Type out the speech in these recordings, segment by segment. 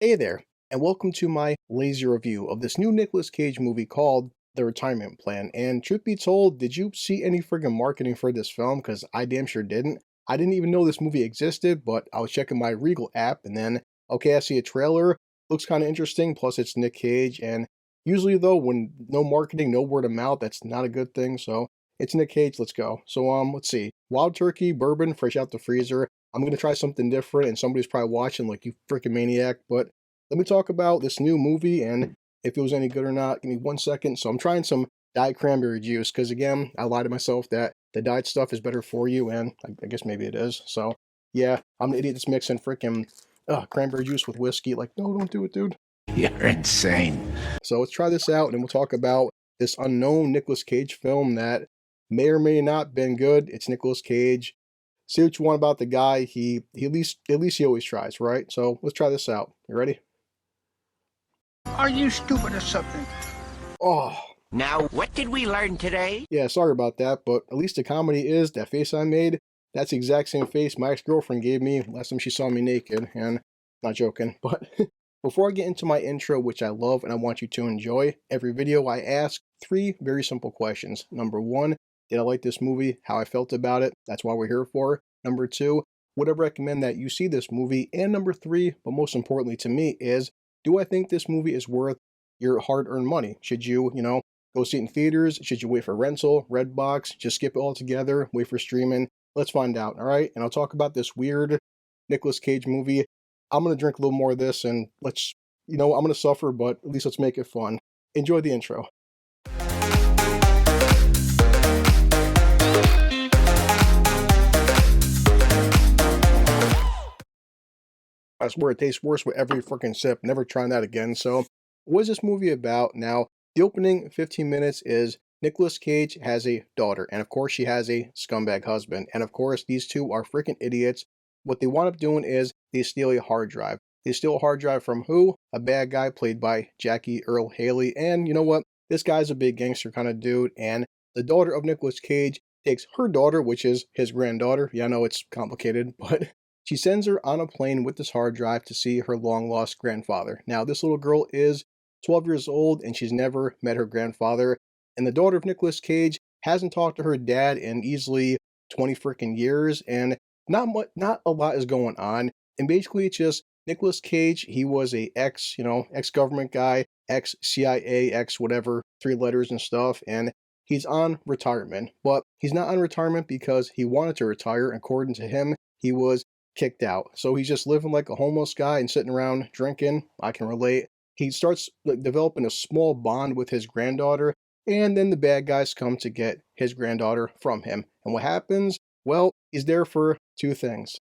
Hey there, and welcome to my lazy review of this new Nicolas Cage movie called The Retirement Plan. And truth be told, did you see any friggin' marketing for this film? Because I damn sure didn't. I didn't even know this movie existed, but I was checking my Regal app, and then, okay, I see a trailer. Looks kind of interesting, plus it's Nick Cage. And usually, though, when no marketing, no word of mouth, that's not a good thing. So it's Nick Cage, let's go. So, let's see. Wild turkey, bourbon, fresh out the freezer. I'm gonna try something different, and somebody's probably watching like you freaking maniac, but let me talk about this new movie and if it was any good or not. Give me 1 second. So I'm trying some diet cranberry juice because again, I lied to myself that the diet stuff is better for you, and I guess maybe it is. So yeah, I'm an idiot that's mixing freaking cranberry juice with whiskey. Like, no, don't do it, dude. You're insane. So let's try this out, and we'll talk about this unknown Nicolas Cage film that may or may not been good. It's Nicolas Cage. Say what you want about the guy. He at least he always tries, right? So let's try this out. You ready? Are you stupid or something? Oh, Now, what did we learn today? yeah, sorry about that, but at least the comedy is that face I made. That's the exact same face my ex-girlfriend gave me last time she saw me naked, and not joking. But before I get into my intro, which I love and I want you to enjoy, every video I ask three very simple questions. Number one, did I like this movie? How I felt about it? That's why we're here for. Number two, would I recommend that you see this movie? And number three, but most importantly to me, is do I think this movie is worth your hard-earned money? Should you, go see it in theaters? Should you wait for rental, Redbox, just skip it all together, wait for streaming? Let's find out, all right? And I'll talk about this weird Nicolas Cage movie. I'm going to drink a little more of this and I'm going to suffer, but at least let's make it fun. Enjoy the intro. I swear it tastes worse with every freaking sip. Never trying that again. So, what is this movie about? Now, the opening 15 minutes is Nicolas Cage has a daughter, and of course, she has a scumbag husband. And of course, these two are freaking idiots. What they wind up doing is they steal a hard drive. They steal a hard drive from who? A bad guy played by Jackie Earl Haley. And you know what? This guy's a big gangster kind of dude. And the daughter of Nicolas Cage takes her daughter, which is his granddaughter. Yeah, I know it's complicated, but she sends her on a plane with this hard drive to see her long-lost grandfather. Now, this little girl is 12 years old, and she's never met her grandfather. And the daughter of Nicolas Cage hasn't talked to her dad in easily 20 freaking years, and not a lot is going on. And basically, it's just Nicolas Cage. He was a ex-government guy, ex-CIA, ex-whatever, three letters and stuff, and he's on retirement. But he's not on retirement because he wanted to retire. According to him, he was kicked out. So he's just living like a homeless guy and sitting around drinking. I can relate. He starts developing a small bond with his granddaughter, and then the bad guys come to get his granddaughter from him. And what happens? Well, he's there for two things.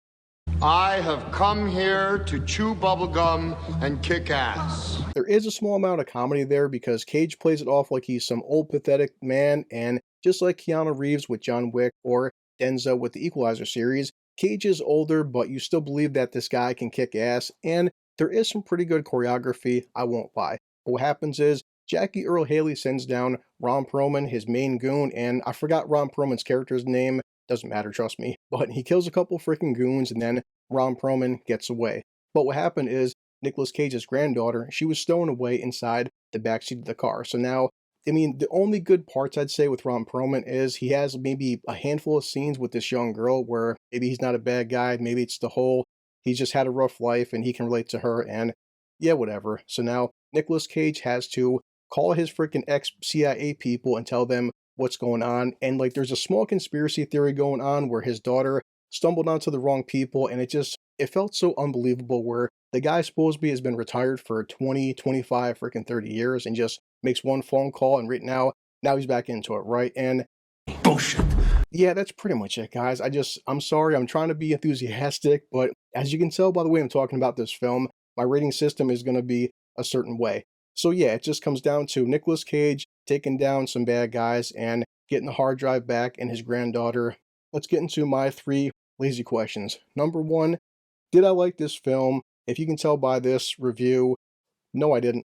I have come here to chew bubblegum and kick ass. There is a small amount of comedy there because Cage plays it off like he's some old pathetic man, and just like Keanu Reeves with John Wick or Denzel with the Equalizer series, Cage is older, but you still believe that this guy can kick ass, and there is some pretty good choreography, I won't lie. But what happens is, Jackie Earl Haley sends down Ron Perlman, his main goon, and I forgot Ron Perlman's character's name, doesn't matter, trust me, but he kills a couple freaking goons, and then Ron Perlman gets away. But what happened is, Nicolas Cage's granddaughter, she was stolen away inside the backseat of the car. So now, the only good parts I'd say with Ron Perlman is he has maybe a handful of scenes with this young girl where maybe he's not a bad guy, maybe it's the whole he's just had a rough life and he can relate to her, and yeah, whatever. So now Nicolas Cage has to call his freaking ex-CIA people and tell them what's going on, and like there's a small conspiracy theory going on where his daughter stumbled onto the wrong people, and it felt so unbelievable where the guy supposedly has been retired for 20, 25, freaking 30 years and just makes one phone call and right now he's back into it, right? And Bullshit. yeah, that's pretty much it, guys. I'm sorry, I'm trying to be enthusiastic, but as you can tell by the way I'm talking about this film, my rating system is going to be a certain way. So yeah, it just comes down to Nicolas Cage taking down some bad guys and getting the hard drive back and his granddaughter. Let's get into my three lazy questions. Number one, did I like this film? If you can tell by this review, no, I didn't.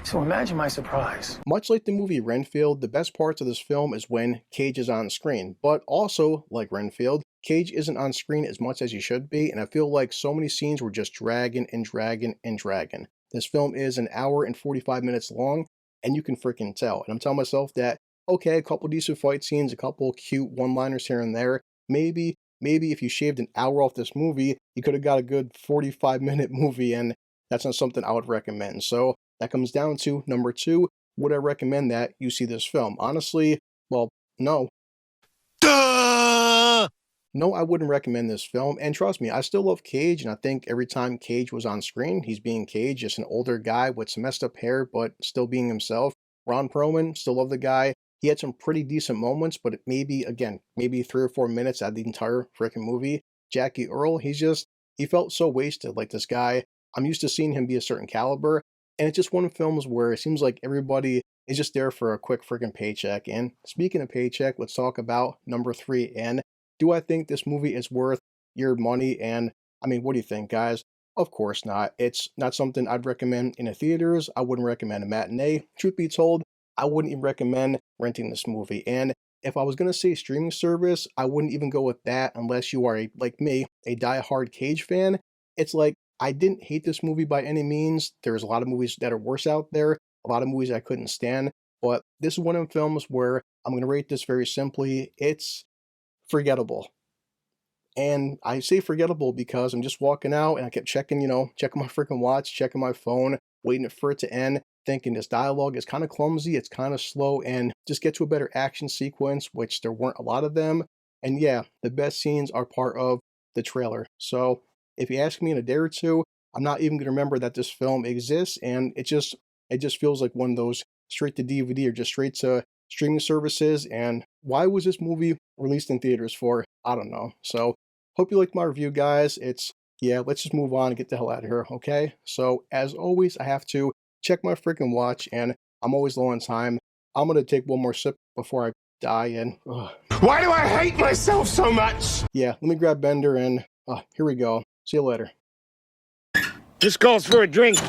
So imagine my surprise. Much like the movie Renfield, the best parts of this film is when Cage is on screen. But also, like Renfield, Cage isn't on screen as much as he should be, and I feel like so many scenes were just dragging and dragging and dragging. This film is an hour and 45 minutes long, and you can freaking tell. And I'm telling myself that, okay, a couple decent fight scenes, a couple cute one-liners here and there, maybe if you shaved an hour off this movie, you could have got a good 45-minute movie, and that's not something I would recommend. So that comes down to number 2, would I recommend that you see this film? Honestly, well, no. Duh! No, I wouldn't recommend this film, and trust me, I still love Cage, and I think every time Cage was on screen, he's being Cage, just an older guy with some messed up hair, but still being himself. Ron Perlman, still love the guy. He had some pretty decent moments, but maybe 3 or 4 minutes out of the entire freaking movie. Jackie Earle, he felt so wasted, like this guy. I'm used to seeing him be a certain caliber, and it's just one of films where it seems like everybody is just there for a quick freaking paycheck. And speaking of paycheck, let's talk about number 3, and do I think this movie is worth your money? And I mean, what do you think, guys? Of course not. It's not something I'd recommend in the theaters. I wouldn't recommend a matinee. Truth be told, I wouldn't even recommend renting this movie. And if I was going to say streaming service, I wouldn't even go with that unless you are, like me, a die-hard Cage fan. It's like, I didn't hate this movie by any means. There's a lot of movies that are worse out there, a lot of movies I couldn't stand. But this is one of the films where I'm going to rate this very simply. It's forgettable. And I say forgettable because I'm just walking out and I kept checking my freaking watch, checking my phone, waiting for it to end, thinking this dialogue is kind of clumsy, it's kind of slow, and just get to a better action sequence, which there weren't a lot of them. And yeah, the best scenes are part of the trailer. So if you ask me in a day or two, I'm not even going to remember that this film exists, and it just feels like one of those straight to DVD or just straight to streaming services. And why was this movie released in theaters for? I don't know. So hope you liked my review, guys. Let's just move on and get the hell out of here, okay? So as always, I have to check my freaking watch, and I'm always low on time. I'm gonna take one more sip before I die, and Why do I hate myself so much? yeah, let me grab Bender, and here we go. See you later. This calls for a drink.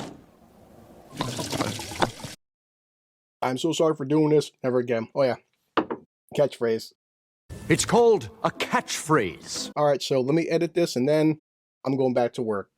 I'm so sorry for doing this. Never again. Oh yeah, catchphrase. It's called a catchphrase. All right, so let me edit this, and then I'm going back to work.